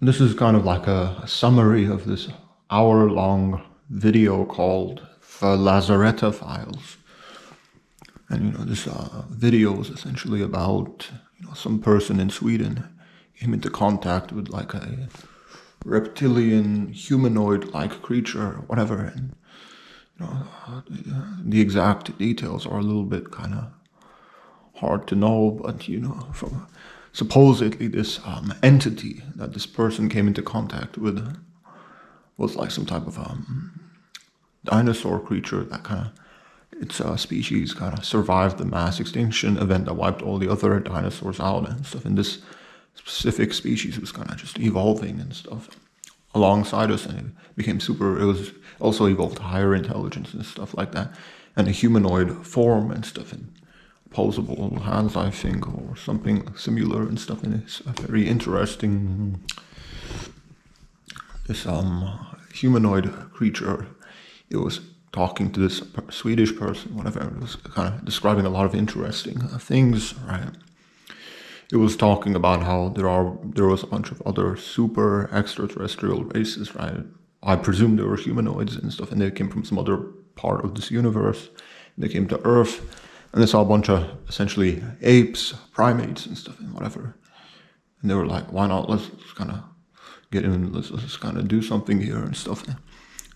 This is kind of like a summary of this hour-long video called the Lacerta files. And this video is essentially about some person in Sweden came into contact with like a reptilian humanoid-like creature or whatever, and the exact details are a little bit kind of hard to know, but from supposedly this entity that this person came into contact with was like some type of dinosaur creature that kind of its species kind of survived the mass extinction event that wiped all the other dinosaurs out and stuff. And this specific species was kind of just evolving and stuff alongside us, and it became super. It was also evolved higher intelligence and stuff like that, and a humanoid form and stuff, and opposable hands, I think, or something similar and stuff. And it's a very interesting. This humanoid creature, it was talking to this Swedish person, whatever. It was kind of describing a lot of interesting things, right? It was talking about how there was a bunch of other super extraterrestrial races, right? I presume they were humanoids and stuff, and they came from some other part of this universe. And they came to Earth, and they saw a bunch of essentially apes, primates, and stuff, and whatever. And they were like, "Why not? Let's kind of get in. Let's kind of do something here and stuff."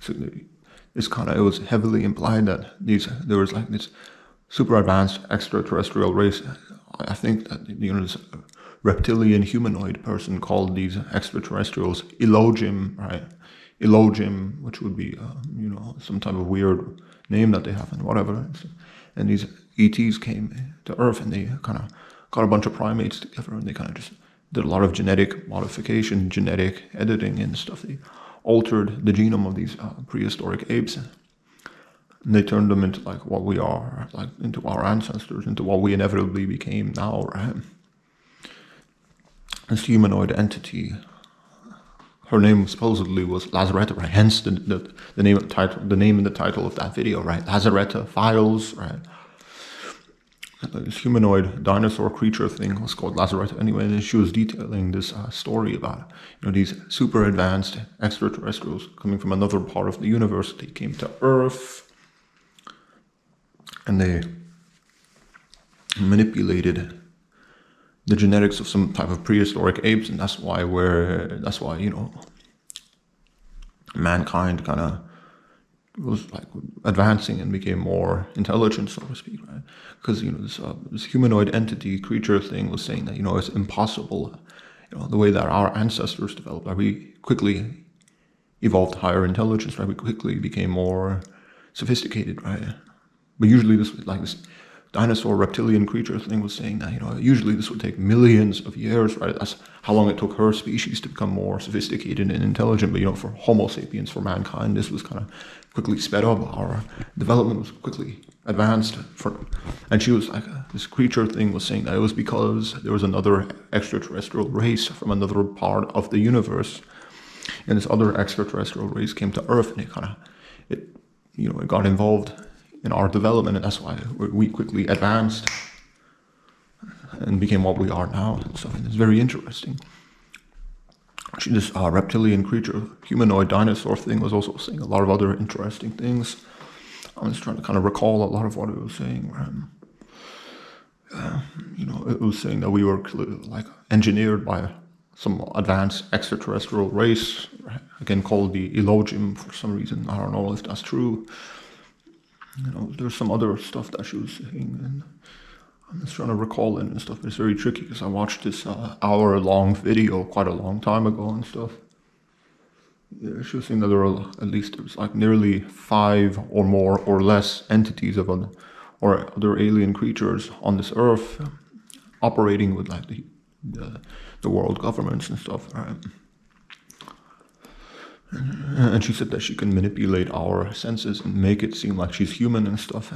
So it was heavily implied that there was like this super advanced extraterrestrial race. I think that this reptilian humanoid person called these extraterrestrials Elogim, right? Elogim, which would be some type of weird name that they have and whatever. And these ETs came to Earth, and they kind of got a bunch of primates together, and they kind of just did a lot of genetic modification, genetic editing and stuff. They altered the genome of these prehistoric apes, and they turned them into like what we are, like into our ancestors, into what we inevitably became now, right? This humanoid entity, her name supposedly was Lacerta, right? Hence the name of the title, the name and the title of that video, right? Lacerta Files, right? This humanoid dinosaur creature thing was called Lacerta anyway, and she was detailing this story about these super advanced extraterrestrials coming from another part of the universe. They came to Earth, and they manipulated the genetics of some type of prehistoric apes, and that's why mankind kind of was like advancing and became more intelligent, so to speak, right? Because this humanoid entity creature thing was saying that it's impossible, the way that our ancestors developed, like we quickly evolved higher intelligence, right? We quickly became more sophisticated, right? But usually this dinosaur reptilian creature thing was saying that usually this would take millions of years, right? That's how long it took her species to become more sophisticated and intelligent. But for Homo sapiens, for mankind, this was kind of quickly sped up. Our development was quickly advanced. And she was like, this creature thing was saying that it was because there was another extraterrestrial race from another part of the universe, and this other extraterrestrial race came to Earth, and it got involved in our development, and that's why we quickly advanced and became what we are now. So it's very interesting. This reptilian creature, humanoid dinosaur thing was also saying a lot of other interesting things. I'm just trying to kind of recall a lot of what it was saying. It was saying that we were like engineered by some advanced extraterrestrial race, again called the Elogim for some reason. I don't know if that's true. There's some other stuff that she was saying, and I'm just trying to recall it and stuff. But it's very tricky because I watched this hour-long video quite a long time ago and stuff. Yeah, she was saying that there was like nearly 5 or more or less entities of other alien creatures on this Earth, operating with like the world governments and stuff. Right? And she said that she can manipulate our senses and make it seem like she's human and stuff.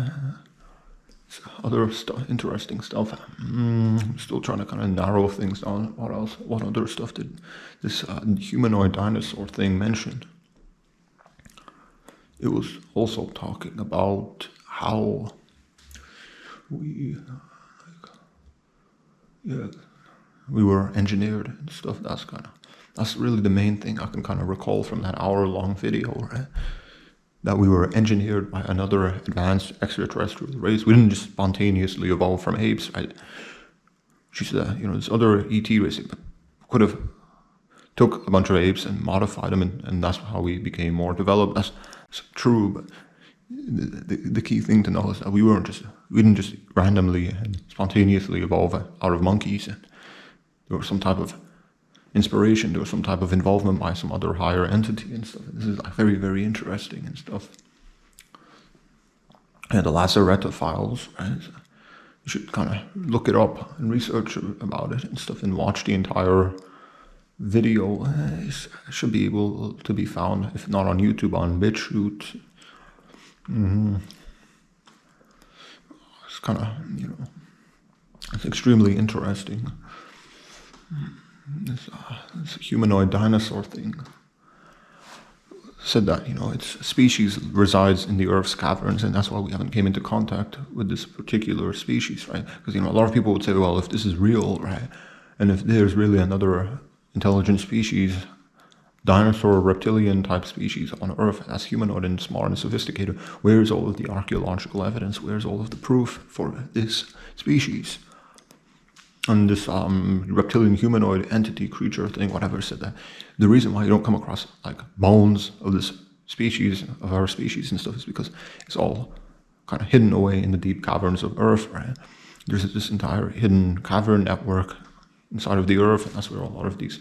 Other interesting stuff. I'm still trying to kind of narrow things down. What else? What other stuff did this humanoid dinosaur thing mention? It was also talking about how we were engineered and stuff. That's kind of That's really the main thing I can kind of recall from that hour-long video, right? That we were engineered by another advanced extraterrestrial race. We didn't just spontaneously evolve from apes, right? She said, this other ET race could have took a bunch of apes and modified them, and that's how we became more developed. That's true, but the key thing to know is that we didn't just randomly and spontaneously evolve out of monkeys. And there was some type of inspiration, there was some type of involvement by some other higher entity and stuff. This is like very, very interesting and stuff. And the Lacerta files, right? So you should kind of look it up and research about it and stuff, and watch the entire video. It should be able to be found, if not on YouTube, on BitChute. It's kind of, it's extremely interesting. This humanoid dinosaur thing said that, its species resides in the Earth's caverns, and that's why we haven't came into contact with this particular species, right? Because, a lot of people would say, well, if this is real, right, and if there's really another intelligent species, dinosaur, reptilian type species on Earth that's humanoid and smart and sophisticated, where's all of the archaeological evidence? Where's all of the proof for this species? And this reptilian humanoid entity creature thing, whatever, said that the reason why you don't come across like bones of this species, of our species and stuff, is because it's all kind of hidden away in the deep caverns of Earth, right? There's this entire hidden cavern network inside of the Earth, and that's where a lot of these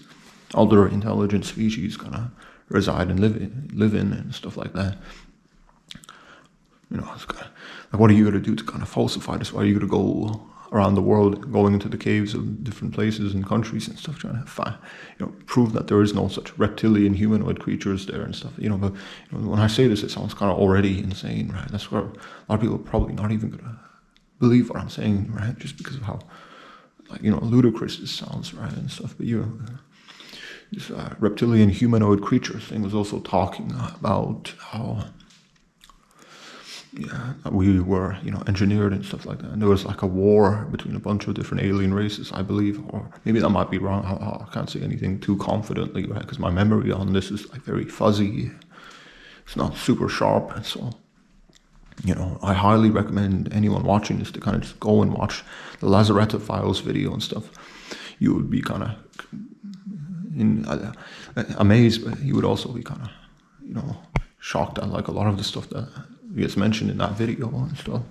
other intelligent species kind of reside and live in and stuff like that. It's kind of, like, what are you going to do to kind of falsify this? Why are you going to go around the world, going into the caves of different places and countries and stuff, trying to find, prove that there is no such reptilian humanoid creatures there and stuff, but when I say this, it sounds kind of already insane, right? That's where a lot of people are probably not even gonna believe what I'm saying, right? Just because of how, ludicrous this sounds, right, and stuff. But this reptilian humanoid creature thing was also talking about how, we were, engineered and stuff like that. And there was like a war between a bunch of different alien races, I believe, or maybe that might be wrong. I can't say anything too confidently, right? Because my memory on this is like very fuzzy. It's not super sharp. And so, I highly recommend anyone watching this to kind of just go and watch the Lacerta Files video and stuff. You would be kind of amazed, but you would also be kind of, shocked at like a lot of the stuff that gets mentioned in that video and stuff.